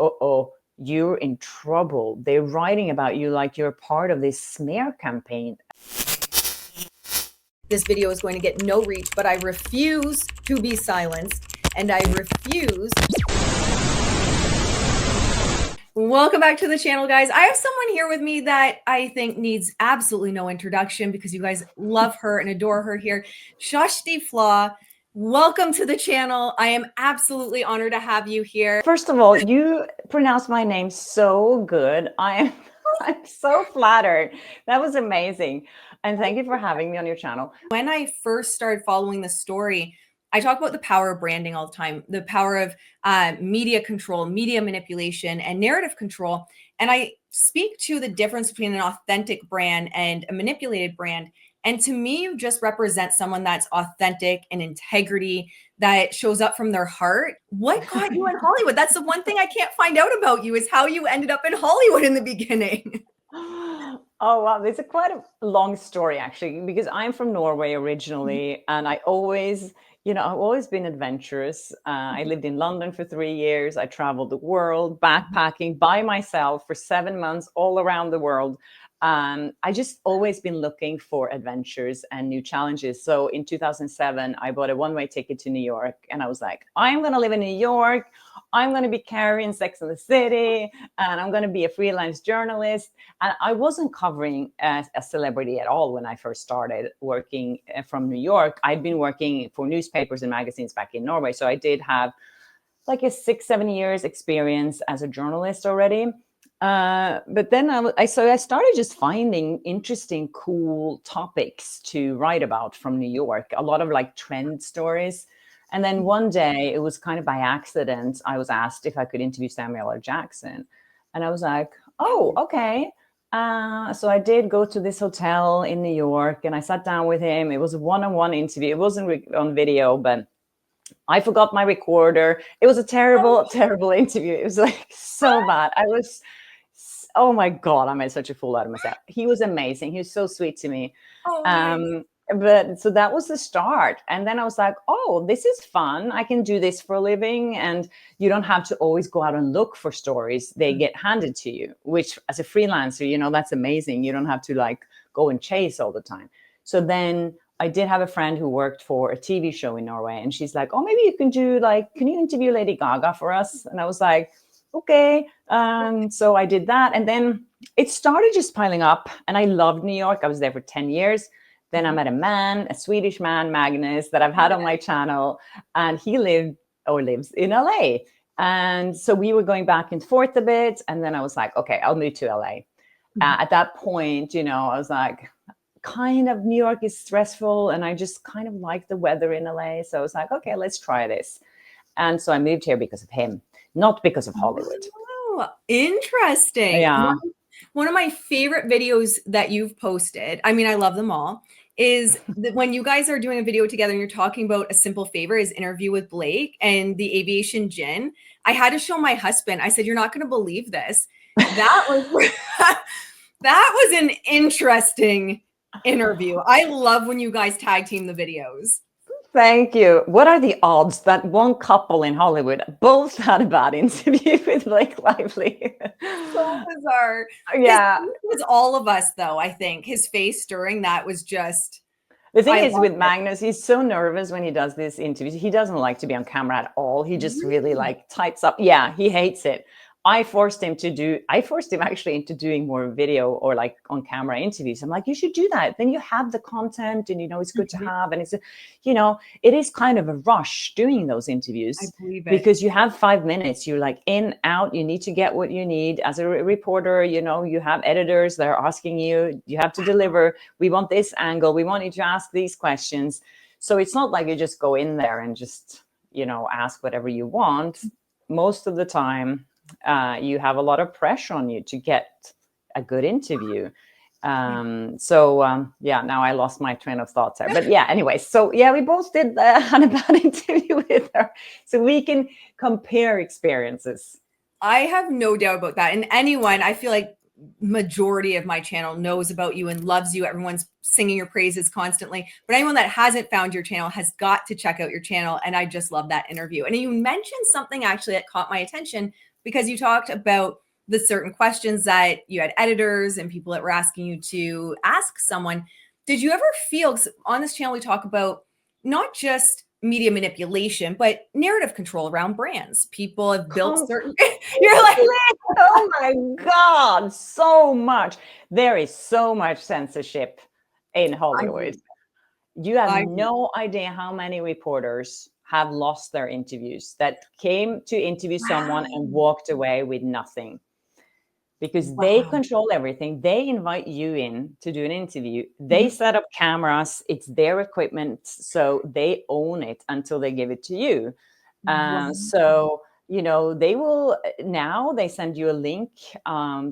uh-oh, you're in trouble. They're writing about you like you're part of this smear campaign. This video is going to get no reach, but I refuse to be silenced, and I refuse. Welcome back to the channel, guys. I have someone here with me that I think needs absolutely no introduction because you guys love her and adore her here. Kjersti Flaa, welcome to the channel. I am absolutely honored to have you here. First of all, you pronounce my name so good. I'm so flattered. That was amazing. And thank you for having me on your channel. When I first started following the story, I talk about the power of branding all the time, the power of media control, media manipulation, and narrative control. And I speak to the difference between an authentic brand and a manipulated brand. And to me, you just represent someone that's authentic and integrity, that shows up from their heart. What got you in Hollywood? That's the one thing I can't find out about you, is how you ended up in Hollywood in the beginning. Oh, wow. It's quite a long story, actually, because I'm from Norway originally, and I've always been adventurous. I lived in London for 3 years. I traveled the world backpacking by myself for 7 months all around the world. I just always been looking for adventures and new challenges. So in 2007, I bought a one-way ticket to New York, and I was like, I'm going to live in New York. I'm going to be Carrie in Sex and the City, and I'm going to be a freelance journalist. And I wasn't covering as a celebrity at all when I first started working from New York. I'd been working for newspapers and magazines back in Norway. So I did have like a 6-7 years experience as a journalist already. But then I started just finding interesting, cool topics to write about from New York, a lot of like trend stories. And then one day, it was kind of by accident, I was asked if I could interview Samuel L. Jackson. And I was like, oh, okay. So I did go to this hotel in New York, and I sat down with him. It was a one-on-one interview. It wasn't on video, but I forgot my recorder. It was a terrible, terrible interview. It was like so bad. Oh my God, I made such a fool out of myself. He was amazing. He was so sweet to me. But so that was the start. And then I was like, oh, this is fun. I can do this for a living. And you don't have to always go out and look for stories. They get handed to you, which as a freelancer, that's amazing. You don't have to like go and chase all the time. So then I did have a friend who worked for a TV show in Norway. And she's like, oh, maybe you can do can you interview Lady Gaga for us? And I was like, okay. So I did that. And then it started just piling up. And I loved New York. I was there for 10 years. Then I met a Swedish man, Magnus, that I've had on my channel. And he lives in LA. And so we were going back and forth a bit. And then I was like, okay, I'll move to LA. At that point, I was like, kind of New York is stressful. And I just kind of like the weather in LA. So I was like, okay, let's try this. And so I moved here because of him, not because of Hollywood. Oh, interesting. Yeah. One of my favorite videos that you've posted, I mean, I love them all, is that when you guys are doing a video together and you're talking about a simple favor, is interview with Blake and the aviation gin. I had to show my husband. I said, you're not going to believe this. That was that was an interesting interview. I love when you guys tag team the videos. Thank you. What are the odds that one couple in Hollywood both had a bad interview with Blake Lively? So bizarre. Yeah. It was all of us, though, I think. His face during that was just... The thing is with Magnus, he's so nervous when he does these interviews. He doesn't like to be on camera at all. He just really like types up. Yeah, he hates it. I forced him actually into doing more video or like on camera interviews. I'm like, you should do that. Then you have the content and, it's good to have. And it's, it is kind of a rush doing those interviews. I believe it. Because you have 5 minutes, you're like in, out, you need to get what you need. As a reporter, you have editors that are asking you have to deliver. We want this angle. We want you to ask these questions. So it's not like you just go in there and just, ask whatever you want. Most of the time, you have a lot of pressure on you to get a good interview. Now I lost my train of thoughts there. But yeah, anyway, so yeah, we both had a bad interview with her. So we can compare experiences. I have no doubt about that. And anyone, I feel like majority of my channel knows about you and loves you. Everyone's singing your praises constantly. But anyone that hasn't found your channel has got to check out your channel. And I just love that interview. And you mentioned something actually that caught my attention because you talked about the certain questions that you had editors and people that were asking you to ask someone. Did you ever feel, 'cause on this channel, we talk about not just media manipulation, but narrative control around brands. People have built certain, you're like, oh my God, so much. There is so much censorship in Hollywood. You have no idea how many reporters have lost their interviews, that came to interview someone and walked away with nothing. Because they control everything. They invite you in to do an interview. They set up cameras. It's their equipment. So they own it until they give it to you. So, you know, they will, now they send you a link.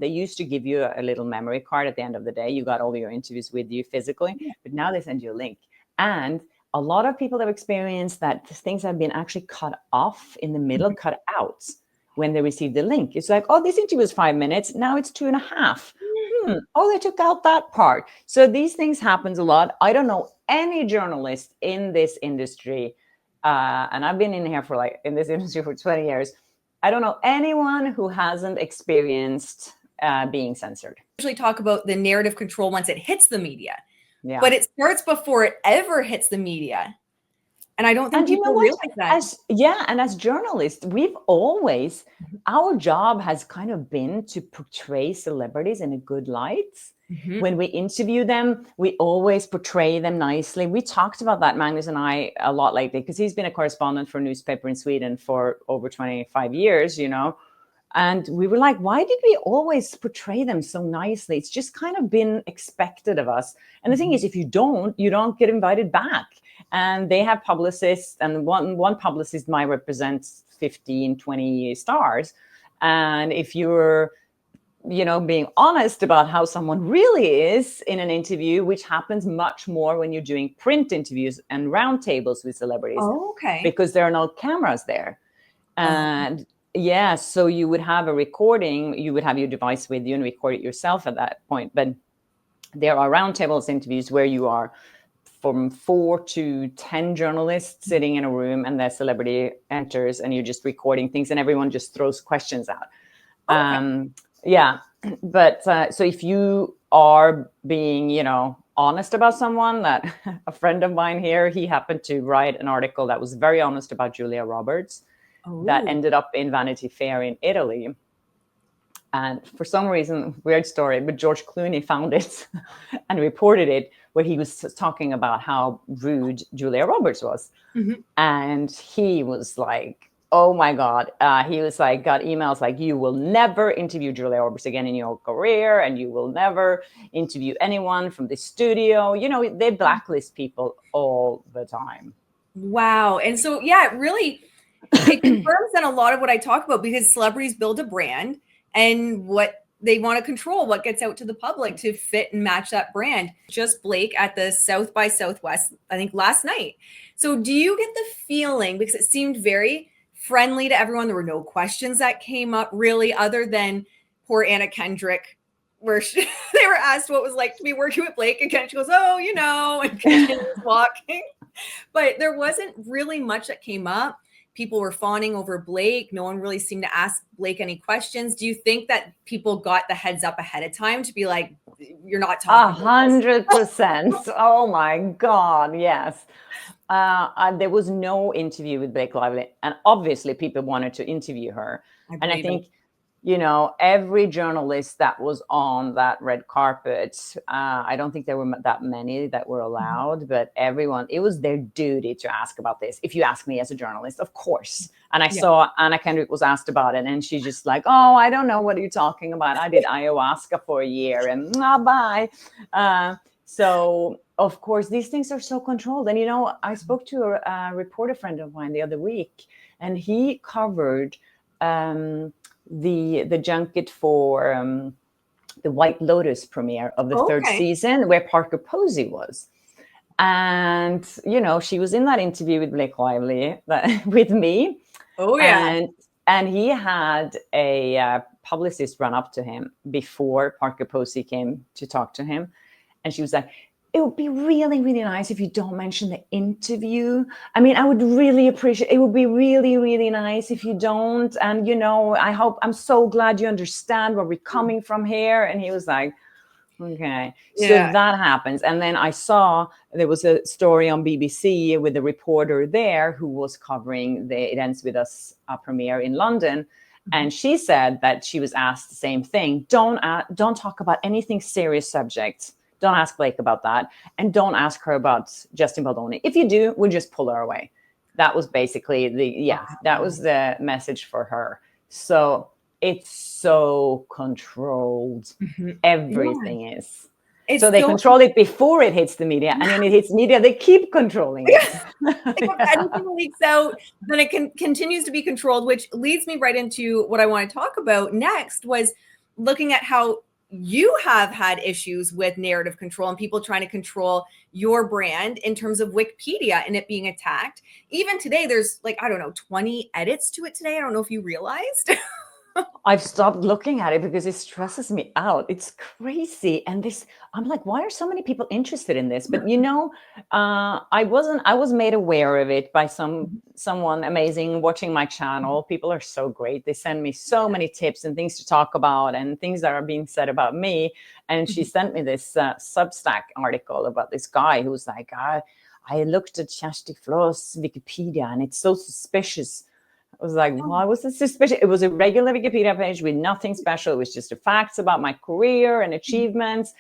They used to give you a little memory card at the end of the day. You got all your interviews with you physically, but now they send you a link. And a lot of people have experienced that things have been actually cut off in the middle, cut out when they receive the link. It's like, oh, this interview was 5 minutes. Now it's 2.5. Oh, they took out that part. So these things happens a lot. I don't know any journalist in this industry, and I've been in here for in this industry for 20 years. I don't know anyone who hasn't experienced being censored. Usually talk about the narrative control once it hits the media, but it starts before it ever hits the media. And I don't think people realize that. And as journalists, we've always, our job has kind of been to portray celebrities in a good light. When we interview them, we always portray them nicely. We talked about that, Magnus and I, a lot lately, because he's been a correspondent for a newspaper in Sweden for over 25 years, you know. And we were like, why did we always portray them so nicely? It's just kind of been expected of us. And the thing is, if you don't get invited back. And they have publicists, and one publicist might represent 15, 20 stars. And if you're, you know, being honest about how someone really is in an interview, which happens much more when you're doing print interviews and roundtables with celebrities, because there are no cameras there. And so you would have a recording, you would have your device with you and record it yourself at that point. But there are roundtables interviews where you are from 4 to 10 journalists sitting in a room, and the celebrity enters, and you're just recording things, and everyone just throws questions out. But so if you are being, you know, honest about someone, that a friend of mine here, he happened to write an article that was very honest about Julia Roberts, that ended up in Vanity Fair in Italy. And for some reason, weird story, but George Clooney found it and reported it, where he was talking about how rude Julia Roberts was. And he was like, oh my God. He was like, got emails like, you will never interview Julia Roberts again in your career, and you will never interview anyone from the studio. You know, they blacklist people all the time. Wow. And so, yeah, it confirms then a lot of what I talk about, because celebrities build a brand, and what they want to control, what gets out to the public to fit and match that brand. Just Blake at the South by Southwest, I think last night. So do you get the feeling, because it seemed very friendly to everyone, there were no questions that came up really, other than poor Anna Kendrick, where they were asked what it was like to be working with Blake, and she goes, oh, you know, and continues walking. But there wasn't really much that came up. People were fawning over Blake. No one really seemed to ask Blake any questions. Do you think that people got the heads up ahead of time to be like, you're not talking? 100%. Oh my God, yes. There was no interview with Blake Lively, and obviously people wanted to interview her. And I think, you know, every journalist that was on that red carpet, I don't think there were that many that were allowed, but everyone, it was their duty to ask about this. If you ask me as a journalist, of course. And I saw Anna Kendrick was asked about it, and she's just like, oh, I don't know what you're talking about. I did ayahuasca for a year, and bye. So, of course, these things are so controlled. And, you know, I spoke to a reporter friend of mine the other week, and he covered the junket for the White Lotus premiere of the third season, where Parker Posey was. And, you know, she was in that interview with Blake Lively with me. Oh, yeah. And he had a publicist run up to him before Parker Posey came to talk to him. And she was like, it would be really, really nice if you don't mention the interview. I mean, I would really appreciate, it would be really, really nice if you don't. And, I'm so glad you understand where we're coming from here. And he was like, okay. So Yeah. that happens. And then I saw there was a story on BBC with a reporter there who was covering the It Ends With Us premiere in London. And she said that she was asked the same thing. Don't talk about anything serious subjects. Don't ask Blake about that. And don't ask her about Justin Baldoni. If you do, we'll just pull her away. That was basically that was the message for her. So it's so controlled. Everything is. It's So they so control it before it hits the media. And when it hits media, they keep controlling it. like if anything leaks out, then it continues to be controlled, which leads me right into what I want to talk about next, was looking at how you have had issues with narrative control and people trying to control your brand in terms of Wikipedia and it being attacked. Even today, there's like, I don't know, 20 edits to it today. I don't know if you realized. I've stopped looking at it because it stresses me out. It's crazy. And I'm like, why are so many people interested in this? But I was made aware of it by someone amazing watching my channel. People are so great. They send me so many tips and things to talk about and things that are being said about me. And she sent me this Substack article about this guy who was like, I looked at Kjersti Flaa's Wikipedia and it's so suspicious. I was like, why was it suspicious? It was a regular Wikipedia page with nothing special. It was just the facts about my career and achievements.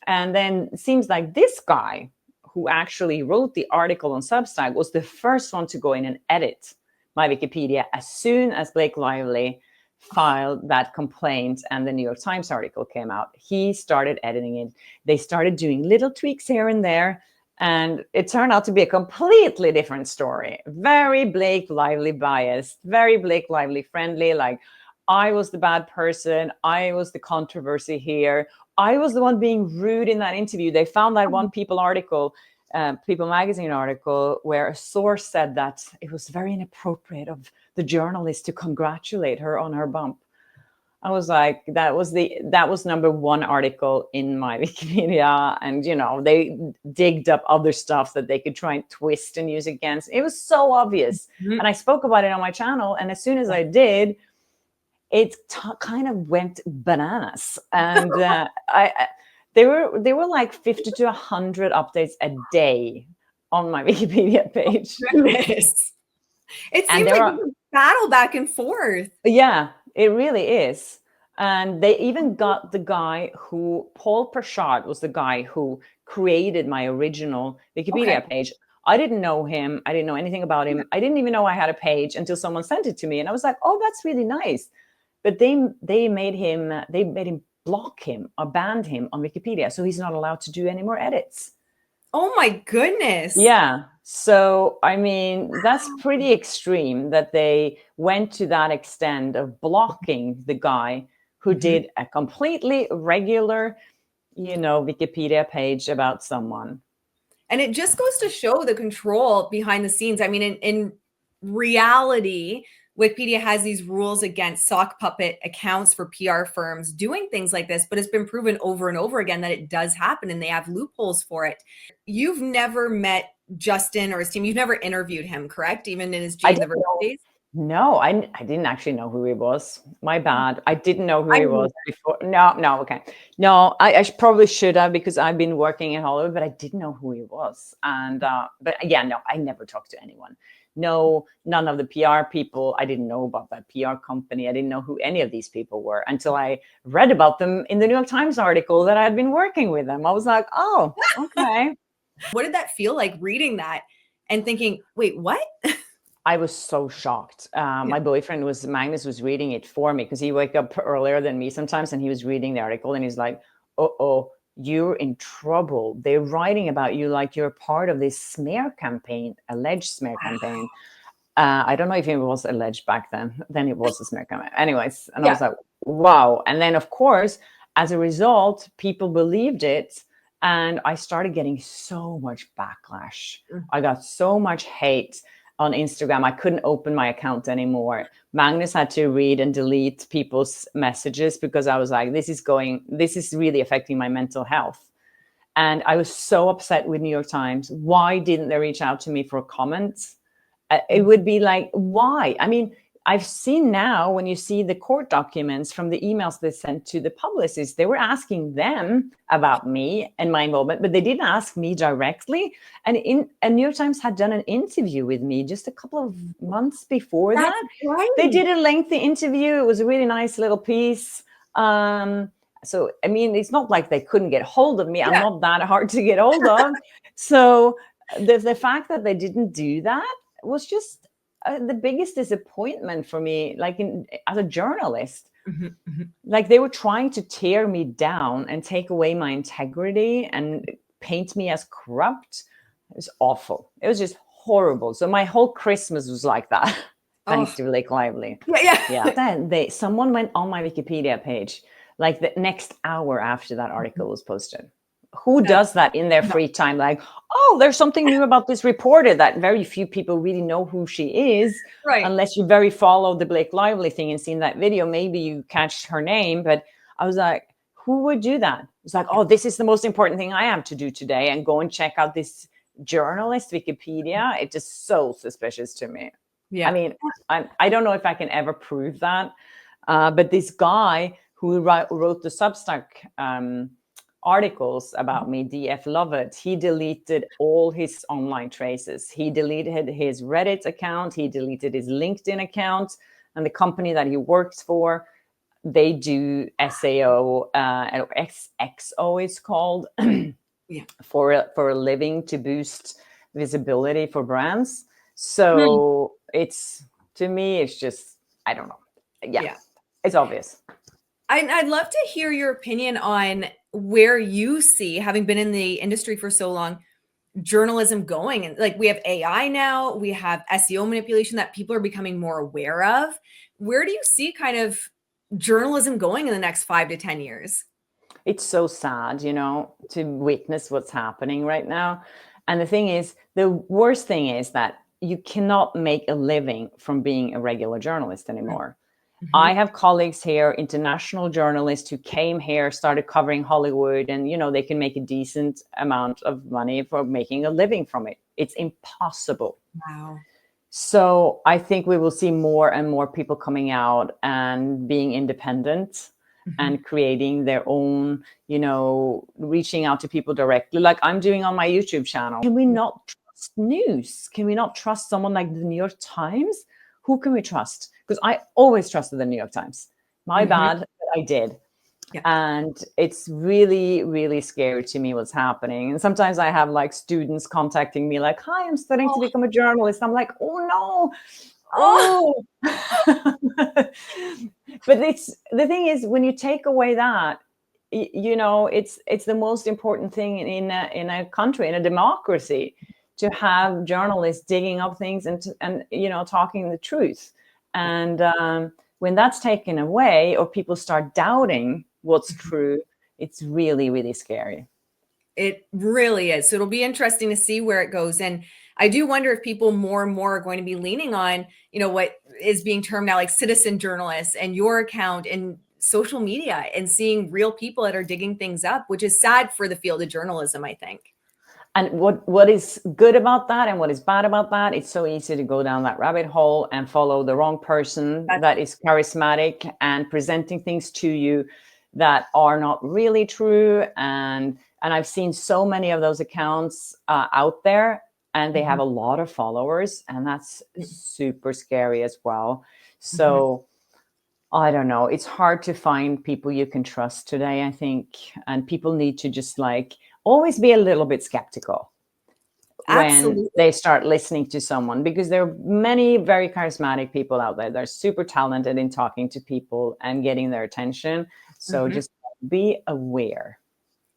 And then it seems like this guy who actually wrote the article on Substack was the first one to go in and edit my Wikipedia as soon as Blake Lively filed that complaint and the New York Times article came out. He started editing it. They started doing little tweaks here and there. And it turned out to be a completely different story. Very Blake Lively biased, very Blake Lively friendly. Like, I was the bad person. I was the controversy here. I was the one being rude in that interview. They found that one People magazine article, where a source said that it was very inappropriate of the journalist to congratulate her on her bump. I was like, that was number one article in my Wikipedia. And, they digged up other stuff that they could try and twist and use against. It was so obvious. And I spoke about it on my channel. And as soon as I did, it kind of went bananas. And there were like 50 to 100 updates a day on my Wikipedia page. Goodness. It seems like a battle back and forth. Yeah, it really is. And they even got the guy Paul Prashad was the guy who created my original Wikipedia page. I didn't know him. I didn't know anything about him. I didn't even know I had a page until someone sent it to me. And I was like, oh, that's really nice. But they made him block him or banned him on Wikipedia. So he's not allowed to do any more edits. Oh my goodness. Yeah. So, I mean, that's pretty extreme that they went to that extent of blocking the guy who did a completely regular, Wikipedia page about someone. And it just goes to show the control behind the scenes. I mean, in reality, Wikipedia has these rules against sock puppet accounts for PR firms doing things like this, but it's been proven over and over again that it does happen and they have loopholes for it. You've never met Justin or his team. You've never interviewed him, correct? Even in his Jane the Virgin days? No, I didn't actually know who he was. My bad. I didn't know who he was before. No, okay. No, I probably should have, because I've been working in Hollywood, but I didn't know who he was. And, but yeah, no, I never talked to anyone. No, none of the PR people. I didn't know about that PR company. I didn't know who any of these people were until I read about them in the New York Times article that I had been working with them. I was like, oh, okay. What did that feel like, reading that and thinking, wait, what? I was so shocked. My boyfriend Magnus was reading it for me, because he wake up earlier than me sometimes, and he was reading the article and he's like, oh, you're in trouble. They're writing about you like you're part of this smear campaign, alleged smear campaign. I don't know if it was alleged back then. Then it was a smear campaign. Anyways, and I was like, wow. And then, of course, as a result, people believed it. And I started getting so much backlash. I got so much hate on Instagram. I couldn't open my account anymore. Magnus had to read and delete people's messages because I was like, this is really affecting my mental health. And I was so upset with New York Times. Why didn't they reach out to me for comments? It would be like, why? I mean, I've seen now when you see the court documents from the emails they sent to the publicists, they were asking them about me and my involvement, but they didn't ask me directly. And New York Times had done an interview with me just a couple of months before That's that. right. They did a lengthy interview. It was a really nice little piece. So, I mean, it's not like they couldn't get hold of me. I'm not that hard to get hold of. So the fact that they didn't do that was just the biggest disappointment for me, like as a journalist. Like they were trying to tear me down and take away my integrity and paint me as corrupt. It was awful. It was just horrible. So my whole Christmas was like that, thanks to Blake Lively. Yeah. Then someone went on my Wikipedia page like the next hour after that article was posted. Who does that in their free time? Like, oh, there's something new about this reporter that very few people really know who she is. Right. Unless you very follow the Blake Lively thing and seen that video, maybe you catch her name. But I was like, who would do that? It's like, oh, this is the most important thing I have to do today, and go and check out this journalist Wikipedia. It's just so suspicious to me. Yeah. I mean, I don't know if I can ever prove that. But this guy who wrote the Substack articles about me, DF Lovett, he deleted all his online traces. He deleted his Reddit account. He deleted his LinkedIn account. And the company that he works for, they do SAO, XXO it's called, for a living, to boost visibility for brands. So it's, to me, it's just, I don't know. Yeah. It's obvious. I'd love to hear your opinion on where you see, having been in the industry for so long, journalism going. And like, we have AI now, we have SEO manipulation that people are becoming more aware of. Where do you see kind of journalism going in the next 5 to 10 years? It's so sad, to witness what's happening right now. And the thing is, the worst thing is that you cannot make a living from being a regular journalist anymore. I have colleagues here, international journalists, who came here, started covering Hollywood, and, they can make a decent amount of money for making a living from it. It's impossible. Wow. So I think we will see more and more people coming out and being independent and creating their own, reaching out to people directly, like I'm doing on my YouTube channel. Can we not trust news? Can we not trust someone like the New York Times? Who can we trust? Because I always trusted the New York Times. My bad, but I did. Yeah. And it's really, really scary to me what's happening. And sometimes I have like students contacting me like, hi, I'm studying to become a journalist. I'm like, oh no. But the thing is, when you take away that, it's the most important thing in a country, in a democracy, to have journalists digging up things and talking the truth. And when that's taken away, or people start doubting what's true, it's really, really scary. It really is. So it'll be interesting to see where it goes. And I do wonder if people more and more are going to be leaning on, what is being termed now like citizen journalists and your account and social media, and seeing real people that are digging things up, which is sad for the field of journalism, I think. And what is good about that and what is bad about that, it's so easy to go down that rabbit hole and follow the wrong person that is charismatic and presenting things to you that are not really true. And I've seen so many of those accounts out there, and they have a lot of followers, and that's super scary as well. So I don't know. It's hard to find people you can trust today, I think. And people need to just always be a little bit skeptical when they start listening to someone, because there are many very charismatic people out there that are super talented in talking to people and getting their attention. So just be aware.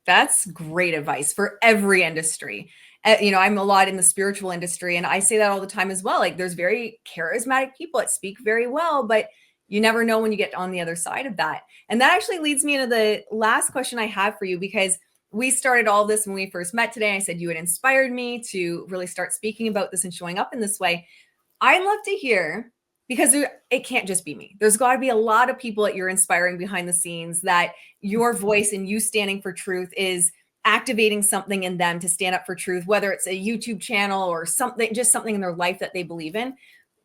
That's great advice for every industry. I'm a lot in the spiritual industry, and I say that all the time as well. Like, there's very charismatic people that speak very well, but you never know when you get on the other side of that. And that actually leads me into the last question I have for you, because we started all this when we first met today. I said you had inspired me to really start speaking about this and showing up in this way. I'd love to hear, because it can't just be me. There's got to be a lot of people that you're inspiring behind the scenes, that your voice and you standing for truth is activating something in them to stand up for truth, whether it's a YouTube channel or something, just something in their life that they believe in,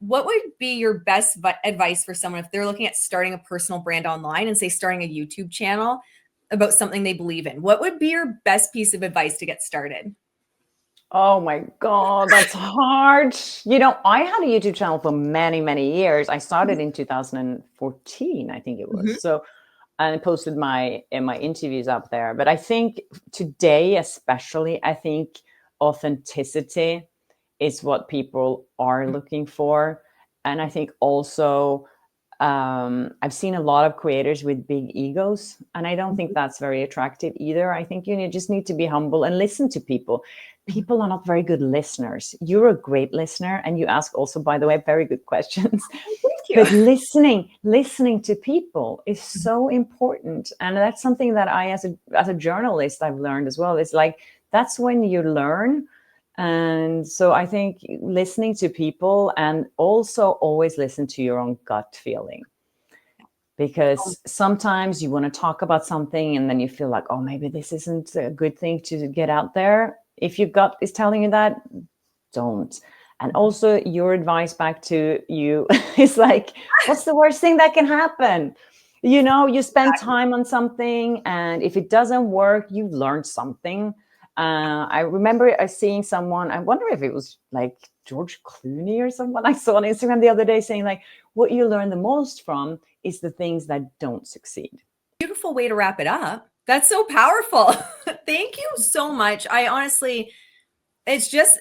what would be your best advice for someone if they're looking at starting a personal brand online and say starting a YouTube channel about something they believe in? What would be your best piece of advice to get started? Oh my God, that's hard. I had a YouTube channel for many, many years. I started in 2014, I think it was. Mhm. So, and I posted my interviews up there. But I think today, especially, I think authenticity is what people are looking for. And I think also I've seen a lot of creators with big egos, and I don't think that's very attractive either. I think just need to be humble and listen to people. People are not very good listeners. You're a great listener, and you ask also, by the way, very good questions. Thank you. But listening to people is so important, and that's something that I, as a journalist, I've learned as well. It's like that's when you learn. And so I think listening to people, and also always listen to your own gut feeling, because sometimes you want to talk about something and then you feel like, oh, maybe this isn't a good thing to get out there. If your gut is telling you that, don't. And also your advice back to you is like, what's the worst thing that can happen? You spend time on something, and if it doesn't work, you've learned something. I remember seeing someone, I wonder if it was like George Clooney or someone I saw on Instagram the other day, saying like, what you learn the most from is the things that don't succeed. Beautiful way to wrap it up. That's so powerful. Thank you so much. I honestly, it's just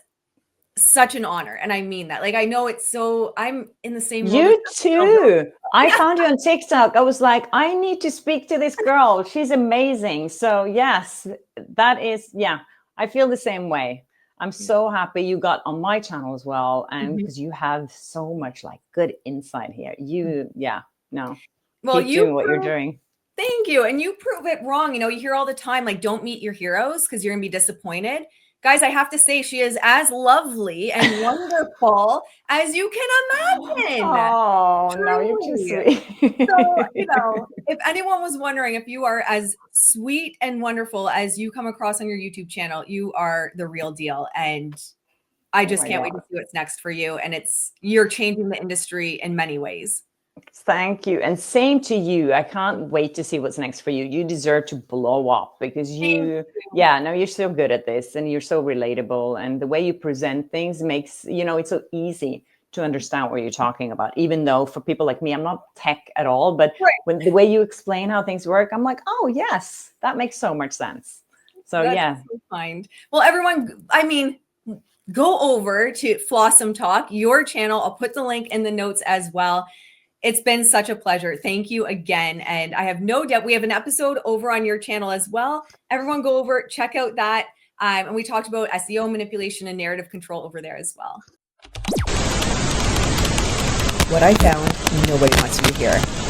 such an honor. And I mean that. Like, I know I'm in the same world. You too. I found you on TikTok. I was like, I need to speak to this girl. She's amazing. So yes, I feel the same way. I'm so happy you got on my channel as well. And because you have so much like good insight here. Well, keep doing what you're doing. Thank you. And you prove it wrong. You hear all the time, like, don't meet your heroes because you're going to be disappointed. Guys, I have to say, she is as lovely and wonderful as you can imagine. Oh, no, you're too sweet. So, if anyone was wondering, if you are as sweet and wonderful as you come across on your YouTube channel, you are the real deal. And I just can't wait to see what's next for you. And you're changing the industry in many ways. Thank you. And same to you. I can't wait to see what's next for you. You deserve to blow up because you're so good at this and you're so relatable. And the way you present things makes, it's so easy to understand what you're talking about, even though for people like me, I'm not tech at all. But when the way you explain how things work, I'm like, oh, yes, that makes so much sense. So, That's so kind. Well, everyone, go over to Flawsome Talk, your channel. I'll put the link in the notes as well. It's been such a pleasure. Thank you again. And I have no doubt we have an episode over on your channel as well. Everyone go over, check out that. And we talked about SEO manipulation and narrative control over there as well. What I found, nobody wants you to hear.